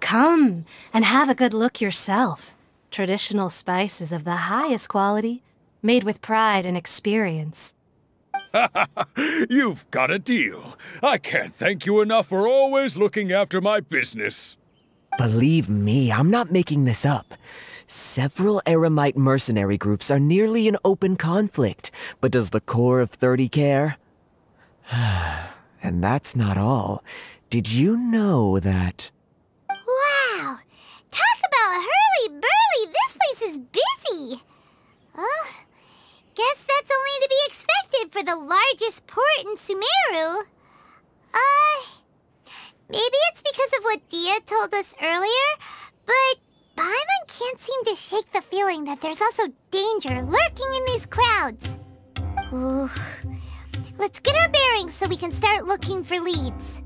Come and have a good look yourself. Traditional spices of the highest quality, made with pride and experience. You've got a deal. I can't thank you enough for always looking after my business. Believe me, I'm not making this up. Several Eremite mercenary groups are nearly in open conflict, but does the core of 30 care? And that's not all. Did you know that... Wow! Talk about hurly-burly! This place is busy! Guess that's only to be expected for the largest port in Sumeru. Maybe it's because of what Dia told us earlier, but Paimon can't seem to shake the feeling that there's also danger lurking in these crowds. Ooh. Let's get our bearings so we can start looking for leads.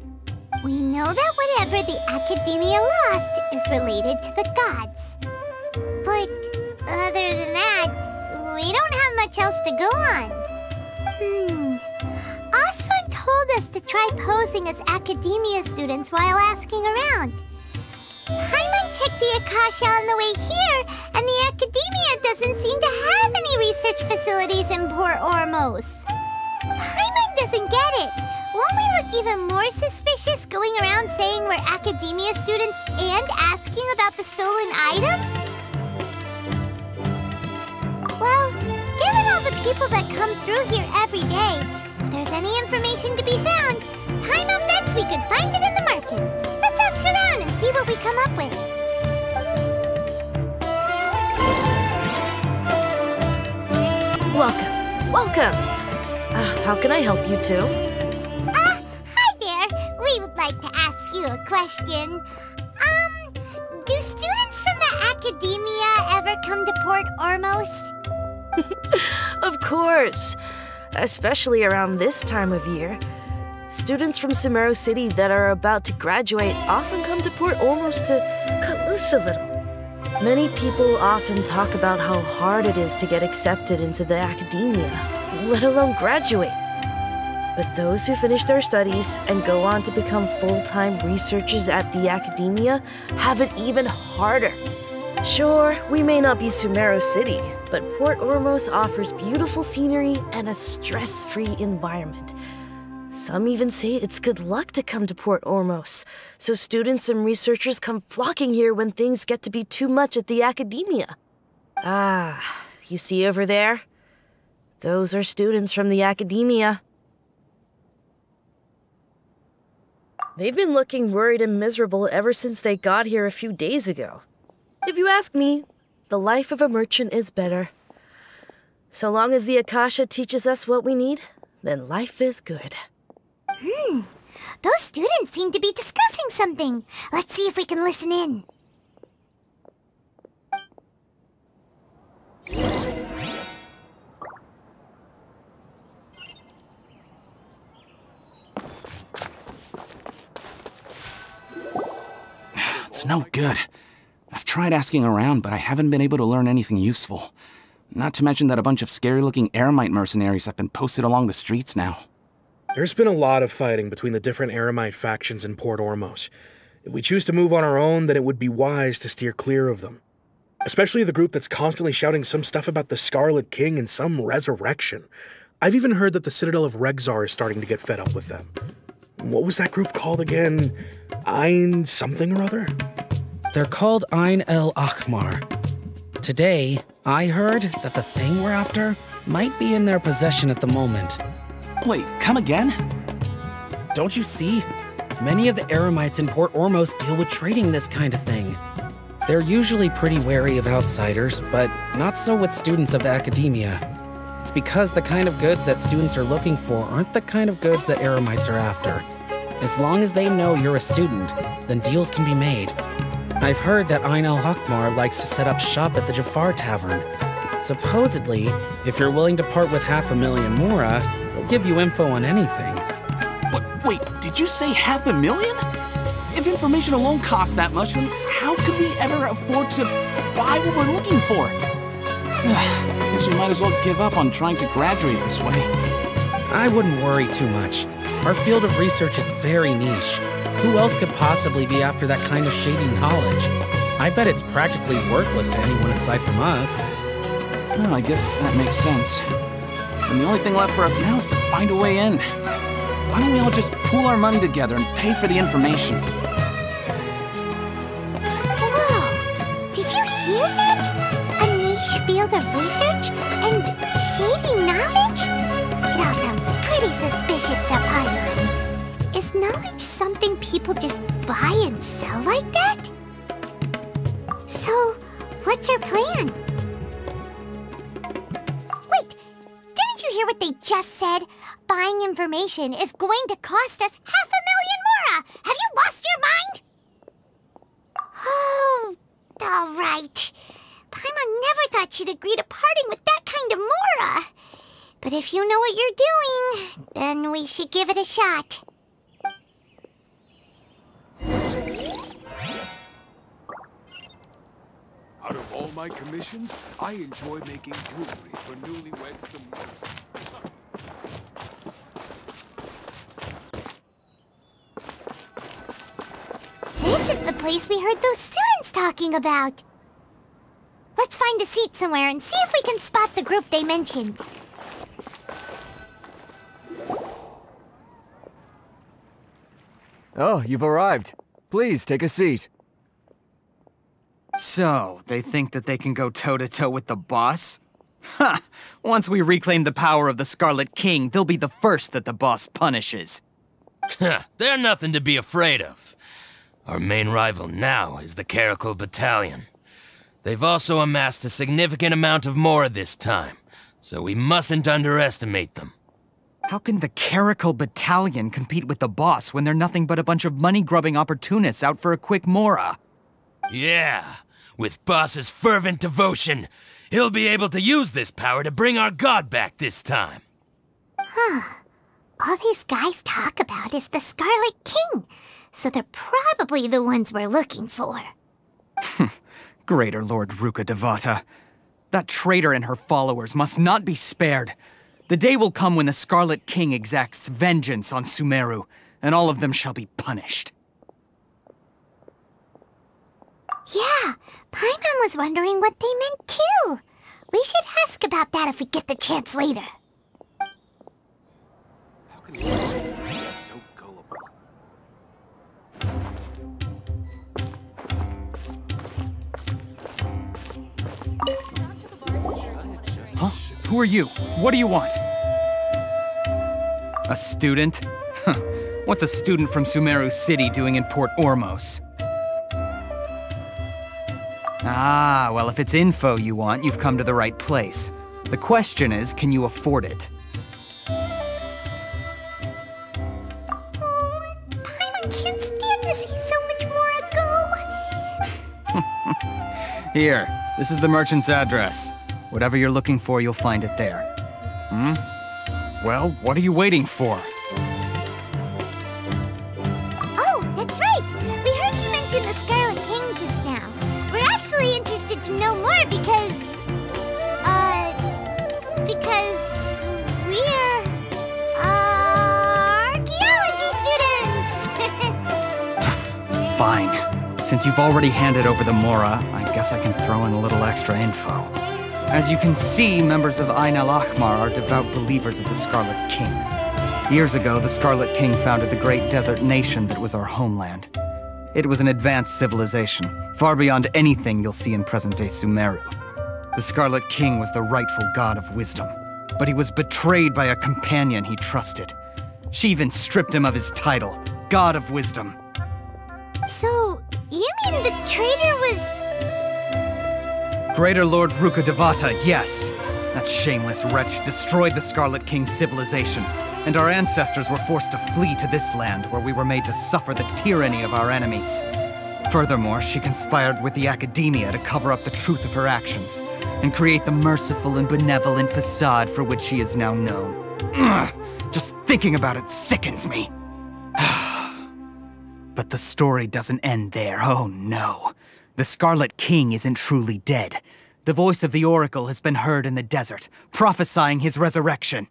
We know that whatever the Academia lost is related to the gods. But other than that, we don't have much else to go on. Osfun told us to try posing as Academia students while asking around. Paimon checked the Akasha on the way here, and the Academia doesn't seem to have any research facilities in Port Ormos. Paimon doesn't get it. Won't we look even more suspicious going around saying we're Academia students and asking about the stolen item? Well, given all the people that come through here every day, if there's any information to be found, Paimon bets we could find it in the market. Let's ask around and see what we come up with. Welcome. How can I help you two? Hi there. We would like to ask you a question. Do students from the Academia ever come to Port Ormos? Of course. Especially around this time of year. Students from Sumeru City that are about to graduate often come to Port Ormos to cut loose a little. Many people often talk about how hard it is to get accepted into the Academia, let alone graduate. But those who finish their studies and go on to become full-time researchers at the Academia have it even harder. Sure, we may not be Sumeru City, but Port Ormos offers beautiful scenery and a stress-free environment. Some even say it's good luck to come to Port Ormos, so students and researchers come flocking here when things get to be too much at the Academia. You see over there? Those are students from the Academia. They've been looking worried and miserable ever since they got here a few days ago. If you ask me, the life of a merchant is better. So long as the Akasha teaches us what we need, then life is good. Those students seem to be discussing something. Let's see if we can listen in. It's no good. I've tried asking around, but I haven't been able to learn anything useful. Not to mention that a bunch of scary-looking Eremite mercenaries have been posted along the streets now. There's been a lot of fighting between the different Eremite factions in Port Ormos. If we choose to move on our own, then it would be wise to steer clear of them. Especially the group that's constantly shouting some stuff about the Scarlet King and some resurrection. I've even heard that the Citadel of Regzar is starting to get fed up with them. What was that group called again? Ein something or other? They're called Ein El Akhmar. Today, I heard that the thing we're after might be in their possession at the moment. Wait, come again? Don't you see? Many of the Eremites in Port Ormos deal with trading this kind of thing. They're usually pretty wary of outsiders, but not so with students of the Academia. It's because the kind of goods that students are looking for aren't the kind of goods that Eremites are after. As long as they know you're a student, then deals can be made. I've heard that Ein El Akhmar likes to set up shop at the Jafar Tavern. Supposedly, if you're willing to part with 500,000 mora, they'll give you info on anything. Wait, did you say 500,000? If information alone costs that much, then how could we ever afford to buy what we're looking for? Guess we might as well give up on trying to graduate this way. I wouldn't worry too much. Our field of research is very niche. Who else could possibly be after that kind of shady knowledge? I bet it's practically worthless to anyone aside from us. Well, I guess that makes sense. And the only thing left for us now is to find a way in. Why don't we all just pool our money together and pay for the information? Whoa! Did you hear that? A niche field of research and shady knowledge? It all sounds pretty suspicious to Paimon. Is knowledge something people just buy and sell like that? So, what's her plan? Wait, didn't you hear what they just said? Buying information is going to cost us 500,000 mora! Have you lost your mind? Oh, all right. Paimon never thought she'd agree to parting with that kind of mora. But if you know what you're doing, then we should give it a shot. Out of all my commissions, I enjoy making jewelry for newlyweds the most. This is the place we heard those students talking about. Let's find a seat somewhere and see if we can spot the group they mentioned. Oh, you've arrived. Please, take a seat. So, they think that they can go toe-to-toe with the boss? Ha! Once we reclaim the power of the Scarlet King, they'll be the first that the boss punishes. They're nothing to be afraid of. Our main rival now is the Caracal Battalion. They've also amassed a significant amount of mora this time, so we mustn't underestimate them. How can the Caracal Battalion compete with the boss when they're nothing but a bunch of money-grubbing opportunists out for a quick mora? Yeah, with Boss's fervent devotion, he'll be able to use this power to bring our god back this time. Huh. All these guys talk about is the Scarlet King, so they're probably the ones we're looking for. Greater Lord Ruka Devata. That traitor and her followers must not be spared. The day will come when the Scarlet King exacts vengeance on Sumeru, and all of them shall be punished. Yeah, Paimon was wondering what they meant too. We should ask about that if we get the chance later. How can someone be so gullible? Huh? Who are you? What do you want? A student? What's a student from Sumeru City doing in Port Ormos? Ah, well, if it's info you want, you've come to the right place. The question is, can you afford it? Oh, Paimon can't stand to see so much more go. Here, this is the merchant's address. Whatever you're looking for, you'll find it there. Well, what are you waiting for? Oh, that's right. We heard you mention the Scarlet King just now. We're actually interested to know more because we're archaeology students. Fine. Since you've already handed over the mora, I guess I can throw in a little extra info. As you can see, members of Ain al-Ahmar are devout believers of the Scarlet King. Years ago, the Scarlet King founded the great desert nation that was our homeland. It was an advanced civilization, far beyond anything you'll see in present-day Sumeru. The Scarlet King was the rightful god of wisdom, but he was betrayed by a companion he trusted. She even stripped him of his title, God of Wisdom. So, you mean the traitor was... Greater Lord Ruka Devata, yes. That shameless wretch destroyed the Scarlet King's civilization, and our ancestors were forced to flee to this land where we were made to suffer the tyranny of our enemies. Furthermore, she conspired with the Academia to cover up the truth of her actions, and create the merciful and benevolent facade for which she is now known. Ugh, just thinking about it sickens me. But the story doesn't end there, oh no. The Scarlet King isn't truly dead. The voice of the Oracle has been heard in the desert, prophesying his resurrection.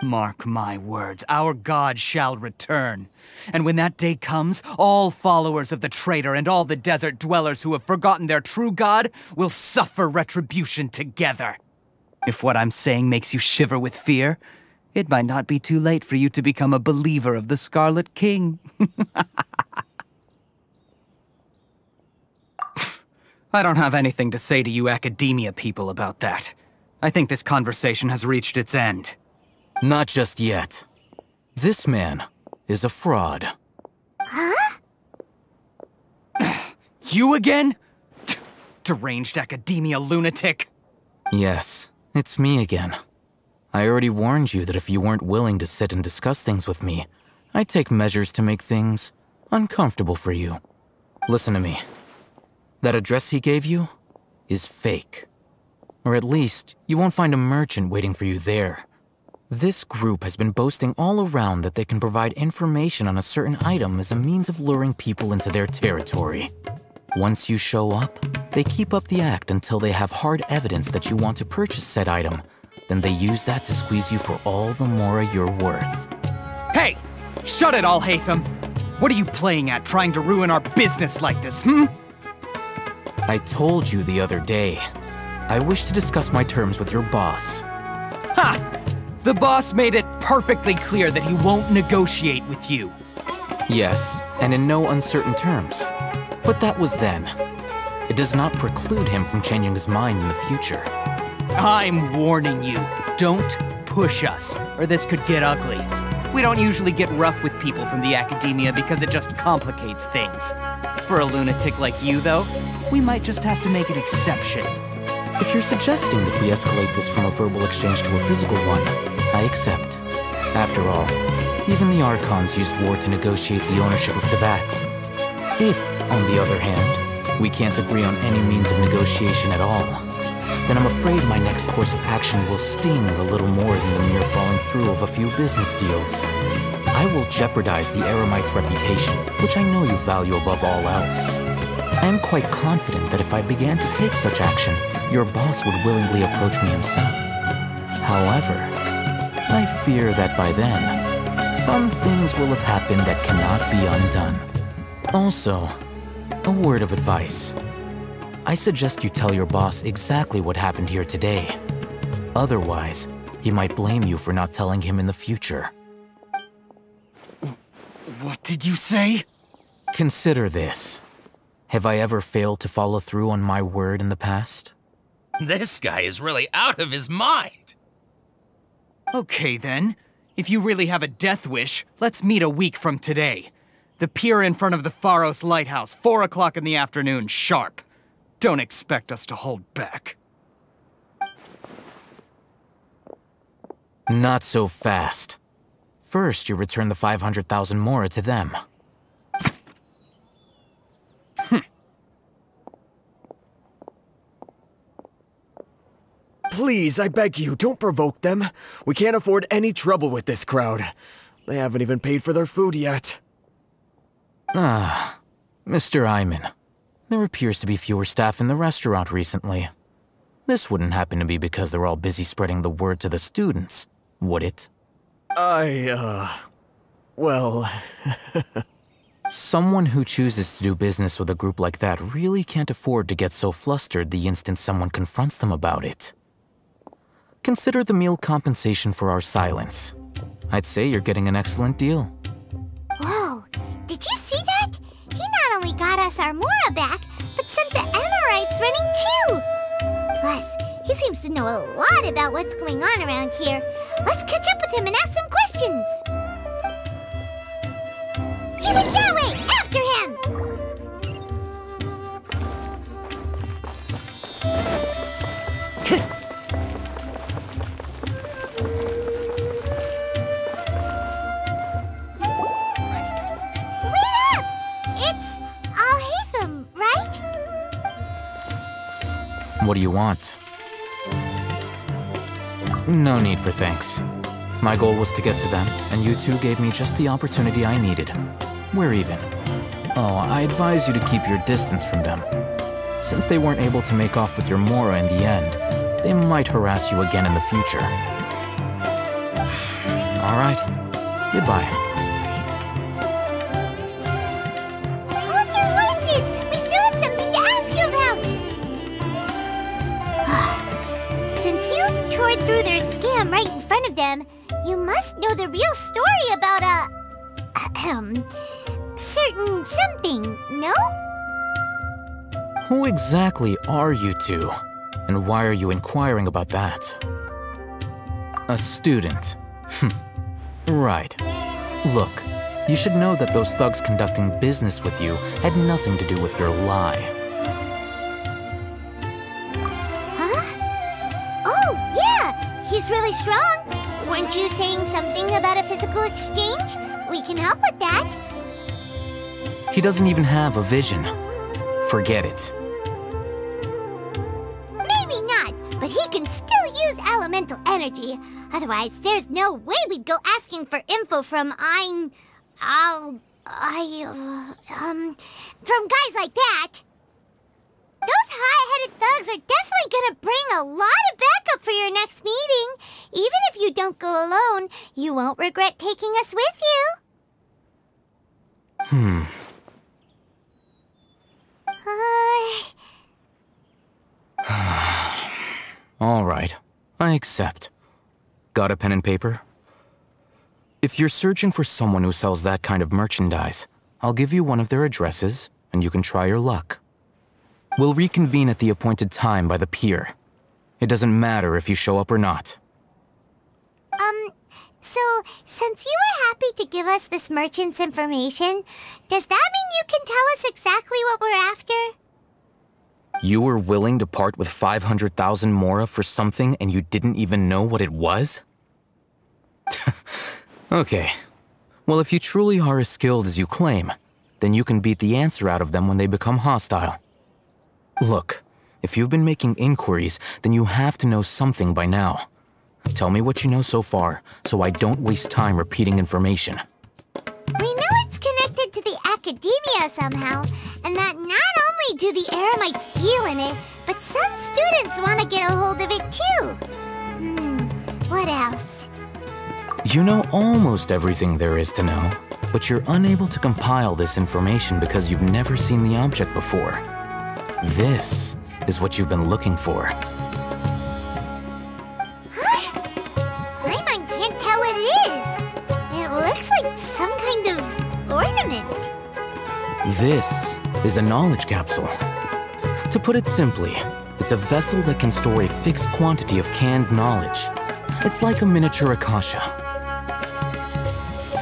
Mark my words, our god shall return. And when that day comes, all followers of the traitor and all the desert dwellers who have forgotten their true god will suffer retribution together. If what I'm saying makes you shiver with fear, it might not be too late for you to become a believer of the Scarlet King. I don't have anything to say to you academia people about that. I think this conversation has reached its end. Not just yet. This man is a fraud. Huh? You again? Deranged academia lunatic. Yes, it's me again. I already warned you that if you weren't willing to sit and discuss things with me, I'd take measures to make things uncomfortable for you. Listen to me. That address he gave you is fake. Or at least, you won't find a merchant waiting for you there. This group has been boasting all around that they can provide information on a certain item as a means of luring people into their territory. Once you show up, they keep up the act until they have hard evidence that you want to purchase said item. Then they use that to squeeze you for all the more you're worth. Hey! Shut it, Al-Haytham! What are you playing at, trying to ruin our business like this, I told you the other day. I wish to discuss my terms with your boss. Ha! The boss made it perfectly clear that he won't negotiate with you. Yes, and in no uncertain terms. But that was then. It does not preclude him from changing his mind in the future. I'm warning you, don't push us, or this could get ugly. We don't usually get rough with people from the academia because it just complicates things. For a lunatic like you, though, we might just have to make an exception. If you're suggesting that we escalate this from a verbal exchange to a physical one, I accept. After all, even the Archons used war to negotiate the ownership of Teyvat. If, on the other hand, we can't agree on any means of negotiation at all, then I'm afraid my next course of action will sting a little more than the mere following through of a few business deals. I will jeopardize the Eremite's reputation, which I know you value above all else. I am quite confident that if I began to take such action, your boss would willingly approach me himself. However, I fear that by then, some things will have happened that cannot be undone. Also, a word of advice. I suggest you tell your boss exactly what happened here today. Otherwise, he might blame you for not telling him in the future. What did you say? Consider this. Have I ever failed to follow through on my word in the past? This guy is really out of his mind. Okay then. If you really have a death wish, let's meet a week from today. The pier in front of the Pharos Lighthouse, 4 o'clock in the afternoon, sharp. Don't expect us to hold back. Not so fast. First, you return the 500,000 mora to them. Please, I beg you, don't provoke them. We can't afford any trouble with this crowd. They haven't even paid for their food yet. Ah, Mr. Iman. There appears to be fewer staff in the restaurant recently. This wouldn't happen to be because they're all busy spreading the word to the students, would it? Well... Someone who chooses to do business with a group like that really can't afford to get so flustered the instant someone confronts them about it. Consider the meal compensation for our silence. I'd say you're getting an excellent deal. Whoa, did you see that? He not only got us our Mora back, but sent the Amorites running too! Plus, he seems to know a lot about what's going on around here. Let's catch up with him and ask some questions! He went that way! After him! Wait up! It's Al-Haytham, right? What do you want? No need for thanks. My goal was to get to them, and you two gave me just the opportunity I needed. We're even. Oh, I advise you to keep your distance from them. Since they weren't able to make off with your Mora in the end, they might harass you again in the future. All right. Goodbye. Hold your horses! We still have something to ask you about! Since you tore through their scam right in front of them, you must know the real story about certain something, no? Who exactly are you two? And why are you inquiring about that? A student. Right. Look, you should know that those thugs conducting business with you had nothing to do with your lie. Huh? Oh, yeah! He's really strong! Weren't you saying something about a physical exchange? We can help with that. He doesn't even have a vision. Forget it. Maybe not, but he can still use elemental energy. Otherwise, there's no way we'd go asking for info from from guys like that. Those hot-headed thugs are definitely gonna bring a lot of backup for your next meeting. Even if you don't go alone, you won't regret taking us with you. All right, I accept. Got a pen and paper? If you're searching for someone who sells that kind of merchandise, I'll give you one of their addresses, and you can try your luck. We'll reconvene at the appointed time by the pier. It doesn't matter if you show up or not. So, since you were happy to give us this merchant's information, does that mean you can tell us exactly what we're after? You were willing to part with 500,000 mora for something and you didn't even know what it was? Okay. Well, if you truly are as skilled as you claim, then you can beat the answer out of them when they become hostile. Look, if you've been making inquiries, then you have to know something by now. Tell me what you know so far, so I don't waste time repeating information. We know it's connected to the academia somehow, and that not only do the Eremites deal in it, but some students want to get a hold of it too. What else? You know almost everything there is to know, but you're unable to compile this information because you've never seen the object before. This is what you've been looking for. Paimon can't tell what it is. It looks like some kind of ornament. This is a knowledge capsule. To put it simply, it's a vessel that can store a fixed quantity of canned knowledge. It's like a miniature Akasha.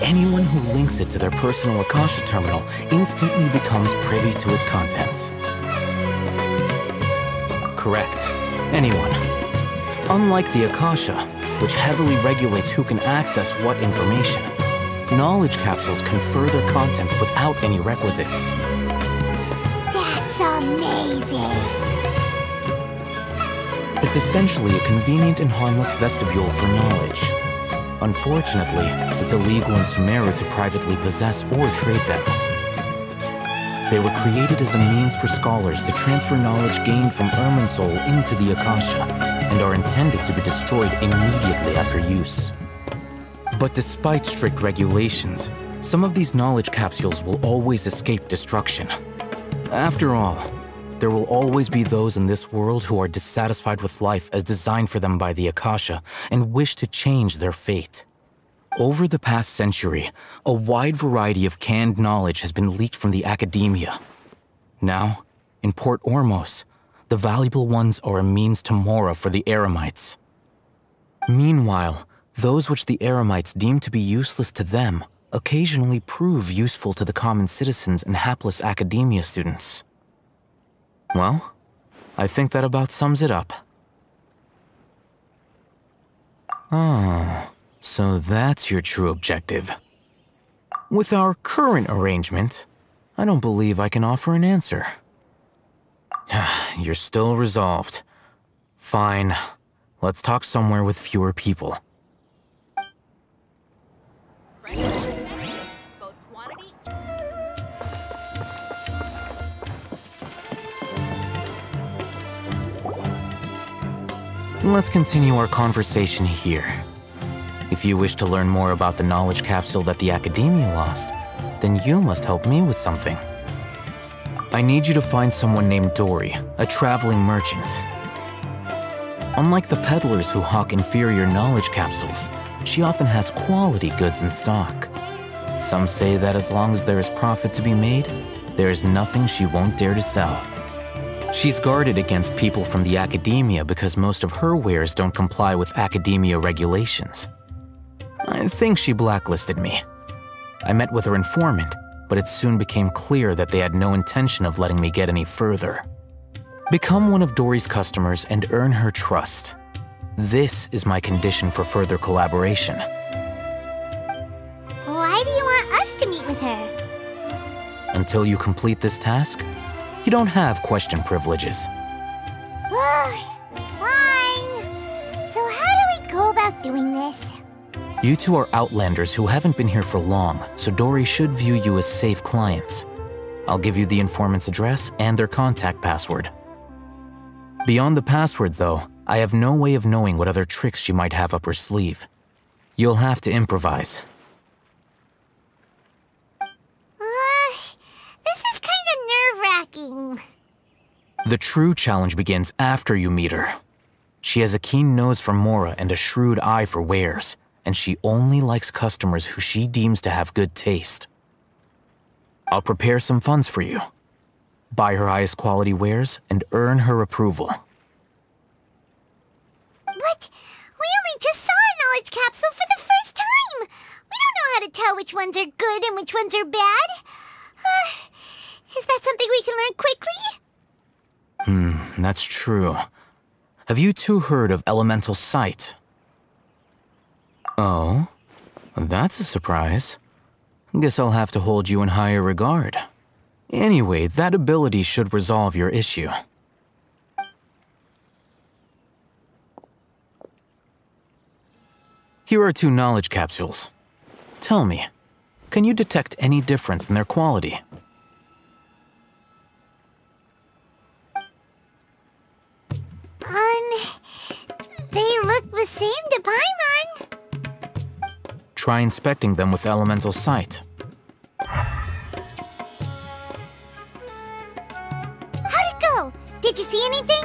Anyone who links it to their personal Akasha terminal instantly becomes privy to its contents. Correct. Anyone. Unlike the Akasha, which heavily regulates who can access what information, knowledge capsules confer their contents without any requisites. That's amazing. It's essentially a convenient and harmless vestibule for knowledge. Unfortunately, it's illegal in Sumeru to privately possess or trade them. They were created as a means for scholars to transfer knowledge gained from Irminsul into the Akasha, and are intended to be destroyed immediately after use. But despite strict regulations, some of these knowledge capsules will always escape destruction. After all, there will always be those in this world who are dissatisfied with life as designed for them by the Akasha and wish to change their fate. Over the past century, a wide variety of canned knowledge has been leaked from the academia. Now, in Port Ormos, the valuable ones are a means to mora for the Eremites. Meanwhile, those which the Eremites deem to be useless to them occasionally prove useful to the common citizens and hapless academia students. Well, I think that about sums it up. Ah, so that's your true objective. With our current arrangement, I don't believe I can offer an answer. You're still resolved. Fine. Let's talk somewhere with fewer people. Let's continue our conversation here. If you wish to learn more about the knowledge capsule that the Academia lost, then you must help me with something. I need you to find someone named Dory, a traveling merchant. Unlike the peddlers who hawk inferior knowledge capsules, she often has quality goods in stock. Some say that as long as there is profit to be made, there is nothing she won't dare to sell. She's guarded against people from the Academia because most of her wares don't comply with Academia regulations. I think she blacklisted me. I met with her informant, but it soon became clear that they had no intention of letting me get any further. Become one of Dory's customers and earn her trust. This is my condition for further collaboration. Why do you want us to meet with her? Until you complete this task, you don't have question privileges. Fine. So how do we go about doing this? You two are outlanders who haven't been here for long, so Dory should view you as safe clients. I'll give you the informant's address and their contact password. Beyond the password, though, I have no way of knowing what other tricks she might have up her sleeve. You'll have to improvise. This is kind of nerve-wracking. The true challenge begins after you meet her. She has a keen nose for Mora and a shrewd eye for wares, and she only likes customers who she deems to have good taste. I'll prepare some funds for you. Buy her highest quality wares and earn her approval. But we only just saw a knowledge capsule for the first time. We don't know how to tell which ones are good and which ones are bad. Is that something we can learn quickly? That's true. Have you two heard of elemental sight? Oh, that's a surprise. Guess I'll have to hold you in higher regard. Anyway, that ability should resolve your issue. Here are 2 knowledge capsules. Tell me, can you detect any difference in their quality? They look the same to Paimon. Try inspecting them with elemental sight. How'd it go? Did you see anything?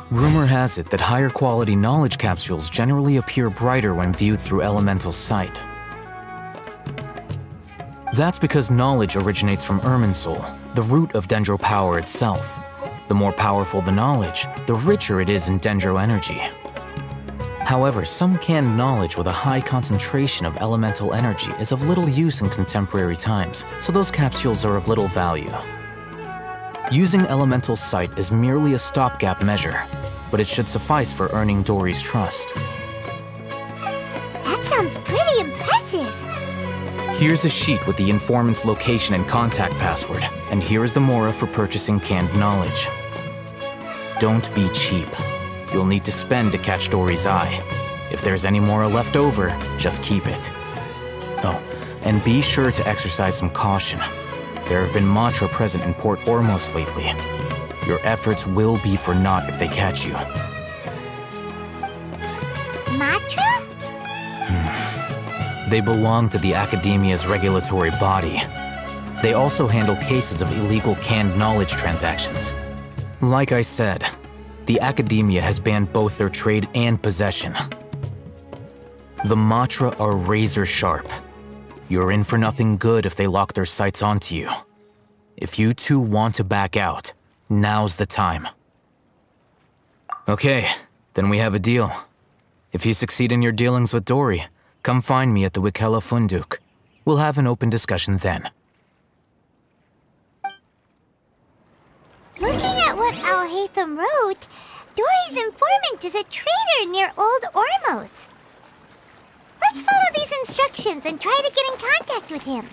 Rumor has it that higher quality knowledge capsules generally appear brighter when viewed through elemental sight. That's because knowledge originates from Irminsul, the root of Dendro power itself. The more powerful the knowledge, the richer it is in Dendro energy. However, some canned knowledge with a high concentration of elemental energy is of little use in contemporary times, so those capsules are of little value. Using elemental sight is merely a stopgap measure, but it should suffice for earning Dory's trust. That sounds pretty impressive. Here's a sheet with the informant's location and contact password, and here is the Mora for purchasing canned knowledge. Don't be cheap. You'll need to spend to catch Dory's eye. If there's any Mora left over, just keep it. Oh, and be sure to exercise some caution. There have been Matra present in Port Ormos lately. Your efforts will be for naught if they catch you. Matra? They belong to the Academia's regulatory body. They also handle cases of illegal canned knowledge transactions. Like I said, the Academia has banned both their trade and possession. The Matra are razor sharp. You're in for nothing good if they lock their sights onto you. If you two want to back out, now's the time. Okay, then we have a deal. If you succeed in your dealings with Dory, come find me at the Wikela Funduk. We'll have an open discussion then. Looking at what Al-Haytham wrote, Dory's informant is a trader near Old Ormos. Let's follow these instructions and try to get in contact with him.